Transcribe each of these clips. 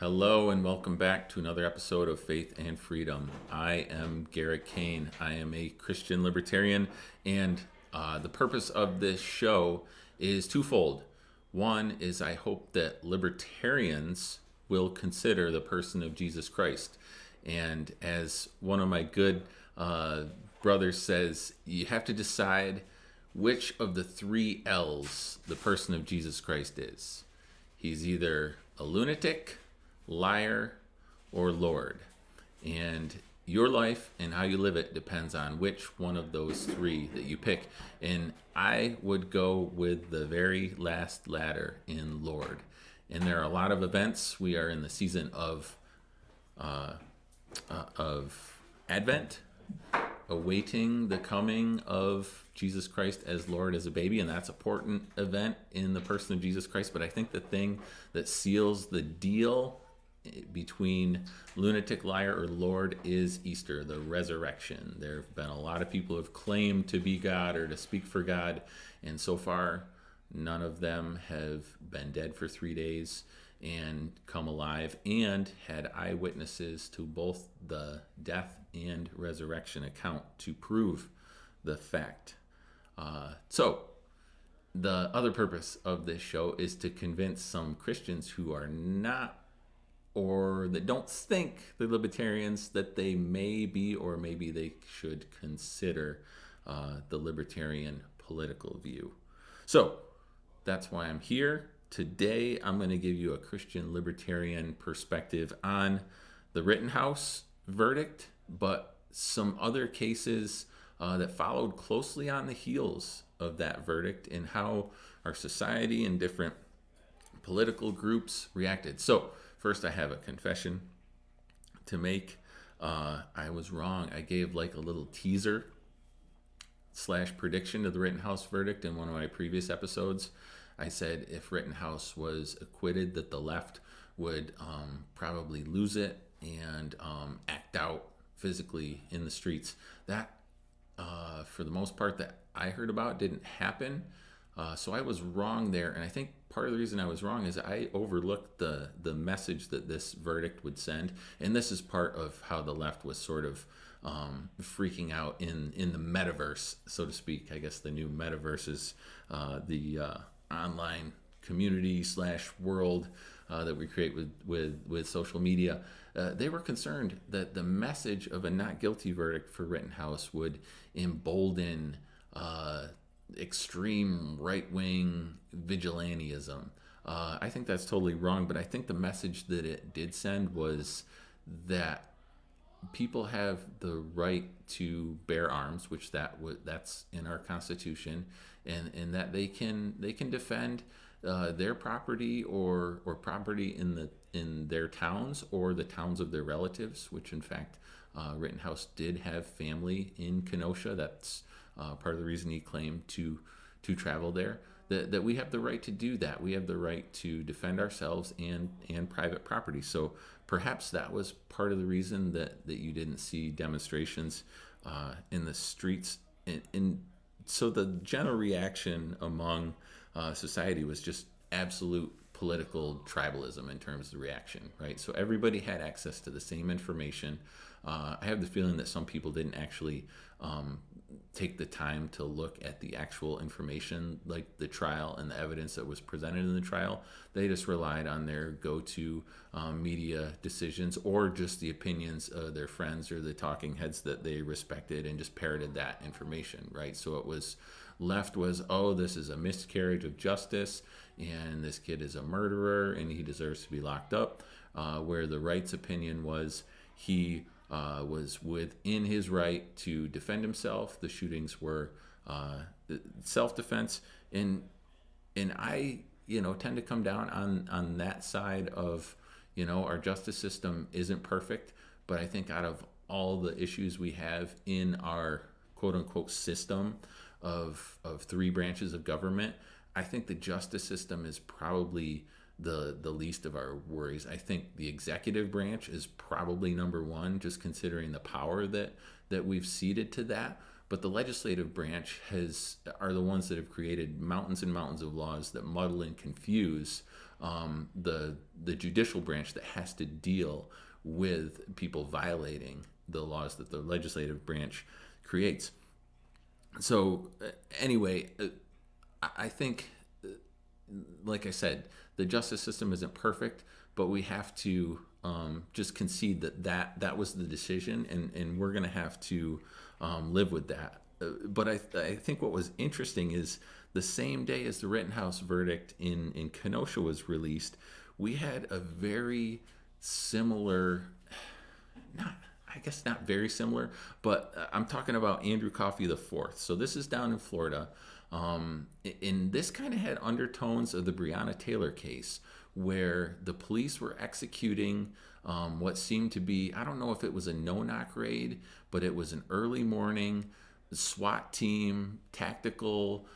Hello and welcome back to another episode of Faith and Freedom. I am Garrett Kane. I am a Christian libertarian, and the purpose of this show is twofold. One is I hope that libertarians will consider the person of Jesus Christ. And as one of my good brothers says, you have to decide which of the three L's the person of Jesus Christ is. He's either a lunatic, liar, or Lord. And your life and how you live it depends on which one of those three that you pick. And I would go with the very last ladder in Lord. And there are a lot of events. We are in the season of Advent, awaiting the coming of Jesus Christ as Lord as a baby, and that's an important event in the person of Jesus Christ. But I think the thing that seals the deal between lunatic, liar, or Lord is Easter, the resurrection. There have been a lot of people who have claimed to be God or to speak for God, and so far none of them have been dead for 3 days and come alive and had eyewitnesses to both the death and resurrection account to prove the fact. So the other purpose of this show is to convince some Christians who are not, or that don't think they're libertarians, that they may be, or maybe they should consider the libertarian political view. So that's why I'm here. Today, I'm going to give you a Christian libertarian perspective on the Rittenhouse verdict, but some other cases that followed closely on the heels of that verdict and how our society and different political groups reacted. So, first, I have a confession to make. I was wrong. I gave like a little teaser / prediction to the Rittenhouse verdict in one of my previous episodes. I said if Rittenhouse was acquitted, that the left would probably lose it and act out physically in the streets. That, for the most part, that I heard about didn't happen. So I was wrong there. And I think part of the reason I was wrong is I overlooked the message that this verdict would send. And this is part of how the left was sort of freaking out in the metaverse, so to speak. I guess the new metaverse is the online community / world that we create with social media. They were concerned that the message of a not guilty verdict for Rittenhouse would embolden extreme right-wing vigilantism. I think that's totally wrong, but I think the message that it did send was that people have the right to bear arms, which that's in our Constitution, and that they can defend their property or property in their towns or the towns of their relatives, which in fact Rittenhouse did have family in Kenosha. That's part of the reason he claimed to travel there. That we have the right to do that. We have the right to defend ourselves and private property. So perhaps that was part of the reason that you didn't see demonstrations in the streets. And so the general reaction among society was just absolute political tribalism in terms of the reaction, right? So everybody had access to the same information. I have the feeling that some people didn't actually take the time to look at the actual information, like the trial and the evidence that was presented in the trial. They just relied on their go-to media decisions or just the opinions of their friends or the talking heads that they respected and just parroted that information, right? So it was left was, oh, this is a miscarriage of justice and this kid is a murderer and he deserves to be locked up, where the right's opinion was he was within his right to defend himself. The shootings were self-defense, and I tend to come down on that side of our justice system isn't perfect, but I think out of all the issues we have in our quote unquote system of three branches of government, I think the justice system is probably the least of our worries. I think the executive branch is probably number one, just considering the power that we've ceded to that. But the legislative branch are the ones that have created mountains and mountains of laws that muddle and confuse the judicial branch that has to deal with people violating the laws that the legislative branch creates. So anyway, I think, like I said, the justice system isn't perfect, but we have to just concede that was the decision, and we're going to have to live with that. But I think what was interesting is the same day as the Rittenhouse verdict in Kenosha was released, we had a very similar, not I guess not very similar, but I'm talking about Andrew Coffey the Fourth. So this is down in Florida, and this kind of had undertones of the Breonna Taylor case, where the police were executing what seemed to be, I don't know if it was a no-knock raid, but it was an early morning SWAT team tactical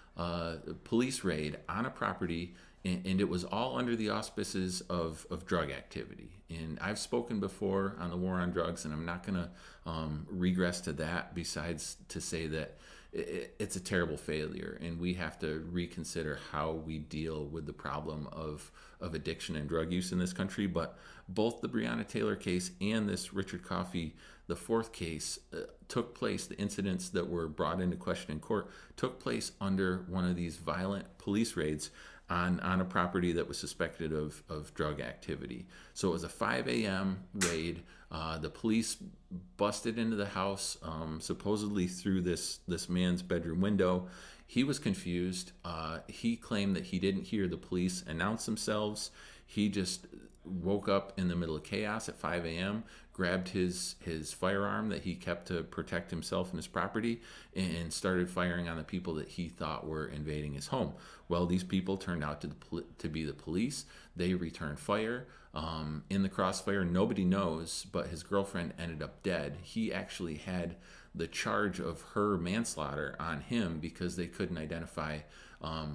police raid on a property, and it was all under the auspices of drug activity. And I've spoken before on the war on drugs, and I'm not going to regress to that, besides to say that it's a terrible failure, and we have to reconsider how we deal with the problem of addiction and drug use in this country. But both the Breonna Taylor case and this Richard Coffey the fourth case took place, the incidents that were brought into question in court took place under one of these violent police raids on a property that was suspected of drug activity. So it was a 5 a.m. raid. The police busted into the house, supposedly through this man's bedroom window. He was confused. He claimed that he didn't hear the police announce themselves. He just woke up in the middle of chaos at 5 a.m., grabbed his firearm that he kept to protect himself and his property, and started firing on the people that he thought were invading his home. Well, these people turned out to be the police. They returned fire. In the crossfire, nobody knows, but his girlfriend ended up dead. He actually had the charge of her manslaughter on him because they couldn't identify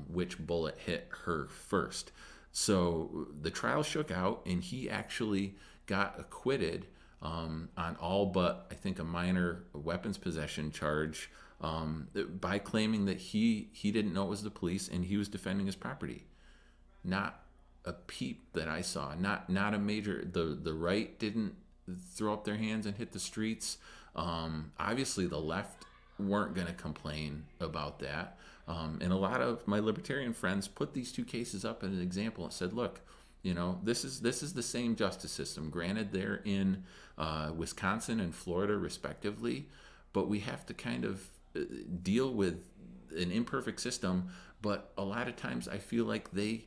which bullet hit her first. So the trial shook out, and he actually got acquitted on all but, I think, a minor weapons possession charge, by claiming that he didn't know it was the police and he was defending his property. Not a peep that I saw. Not a major. The right didn't throw up their hands and hit the streets. Obviously, the left weren't going to complain about that. And a lot of my libertarian friends put these two cases up as an example and said, look, this is the same justice system. Granted, they're in Wisconsin and Florida respectively, but we have to kind of deal with an imperfect system. But a lot of times I feel like they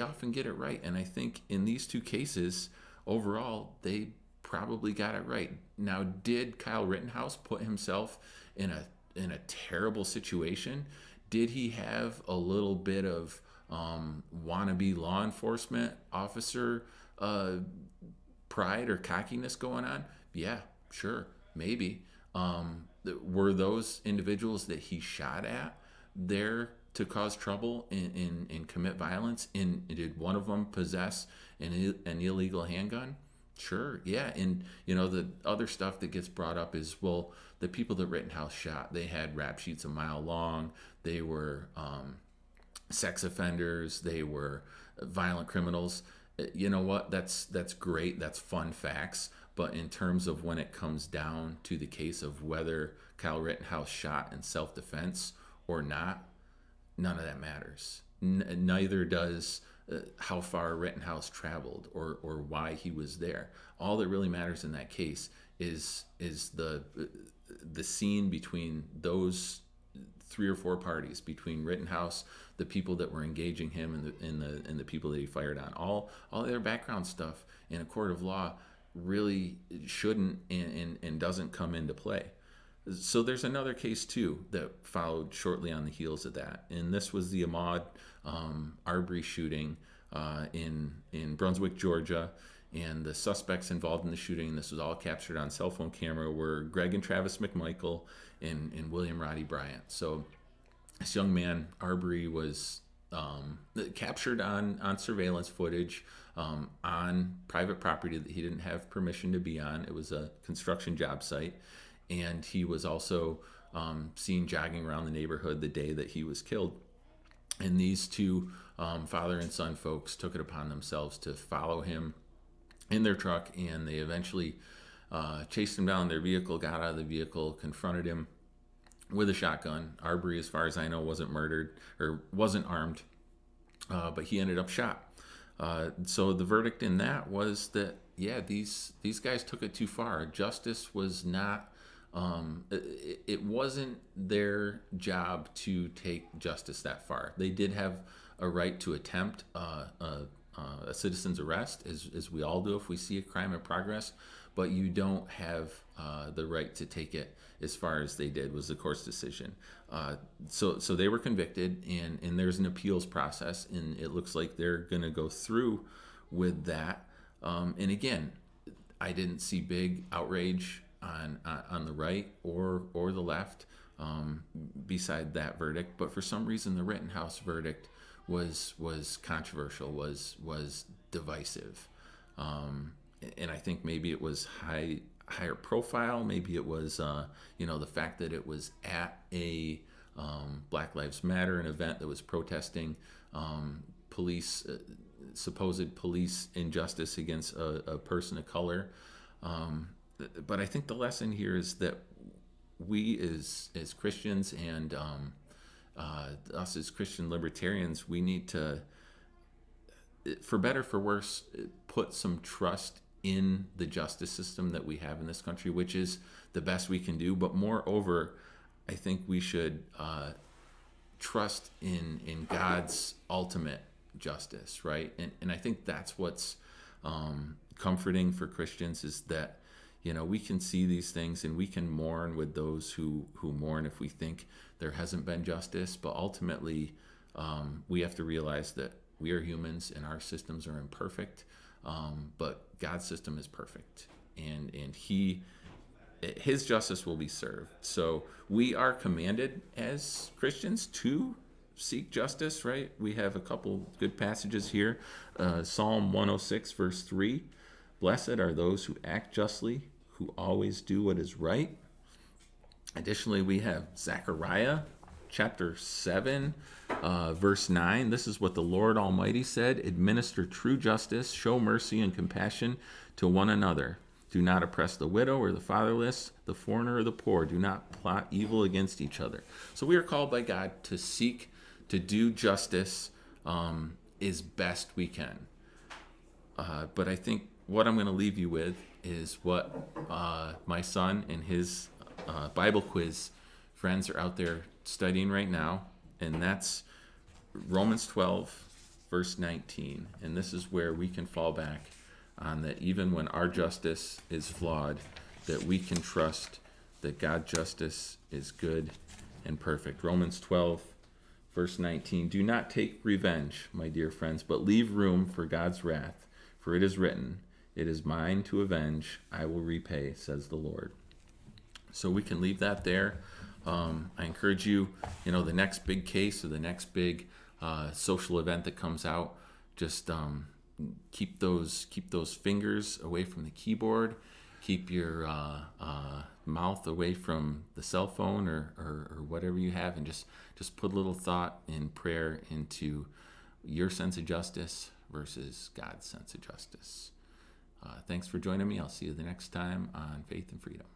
often get it right. And I think in these two cases, overall, they probably got it right. Now, did Kyle Rittenhouse put himself in a terrible situation? Did he have a little bit of wannabe law enforcement officer pride or cockiness going on? Yeah, sure, maybe. Were those individuals that he shot at there to cause trouble and commit violence? And did one of them possess an illegal handgun? Sure, yeah. And the other stuff that gets brought up is, well, the people that Rittenhouse shot, they had rap sheets a mile long. They were sex offenders. They were violent criminals. You know what? That's great. That's fun facts. But in terms of when it comes down to the case of whether Kyle Rittenhouse shot in self-defense or not, none of that matters. Neither does how far Rittenhouse traveled or why he was there. All that really matters in that case is the scene between those three or four parties, between Rittenhouse, the people that were engaging him, and the people that he fired on. All their background stuff in a court of law really shouldn't and doesn't come into play. So there's another case too that followed shortly on the heels of that, and this was the Ahmaud Arbery shooting in Brunswick, Georgia. And the suspects involved in the shooting, this was all captured on cell phone camera, were Greg and Travis McMichael and William Roddy Bryant. So this young man, Arbery, was captured on surveillance footage on private property that he didn't have permission to be on. It was a construction job site. And he was also seen jogging around the neighborhood the day that he was killed. And these two father and son folks took it upon themselves to follow him in their truck, and they eventually chased him down in their vehicle, got out of the vehicle, confronted him with a shotgun. Arbery, as far as I know, wasn't murdered or wasn't armed, but he ended up shot. So the verdict in that was that, yeah, these guys took it too far. Justice was not. It wasn't their job to take justice that far. They did have a right to attempt a citizen's arrest, as we all do if we see a crime in progress, but you don't have the right to take it as far as they did, was the court's decision. So they were convicted, and there's an appeals process, and it looks like they're going to go through with that. And again, I didn't see big outrage on the right or the left beside that verdict, but for some reason the Rittenhouse verdict was controversial, was divisive, and I think maybe it was higher profile. Maybe it was the fact that it was at a Black Lives Matter, an event that was protesting police supposed police injustice against a person of color. But I think the lesson here is that we as Christians and us as Christian libertarians, we need to, for better for worse, put some trust in the justice system that we have in this country, which is the best we can do. But moreover, I think we should trust in God's ultimate justice, right? And I think that's what's comforting for Christians, is that we can see these things and we can mourn with those who mourn if we think there hasn't been justice. But ultimately, we have to realize that we are humans and our systems are imperfect, but God's system is perfect, and his justice will be served. So we are commanded as Christians to seek justice, right? We have a couple good passages here. Psalm 106, verse 3. Blessed are those who act justly, who always do what is right. Additionally, we have Zechariah chapter 7, verse 9. This is what the Lord Almighty said: administer true justice, show mercy and compassion to one another. Do not oppress the widow or the fatherless, the foreigner or the poor. Do not plot evil against each other. So we are called by God to seek to do justice as best we can. But I think what I'm going to leave you with is what my son and his Bible quiz friends are out there studying right now, and that's Romans 12, verse 19. And this is where we can fall back on that even when our justice is flawed, that we can trust that God's justice is good and perfect. Romans 12, verse 19. Do not take revenge, my dear friends, but leave room for God's wrath, for it is written, it is mine to avenge, I will repay, says the Lord. So we can leave that there. I encourage you, the next big case or the next big social event that comes out, just keep those fingers away from the keyboard. Keep your mouth away from the cell phone or whatever you have, and just put a little thought and prayer into your sense of justice versus God's sense of justice. Thanks for joining me. I'll see you the next time on Faith and Freedom.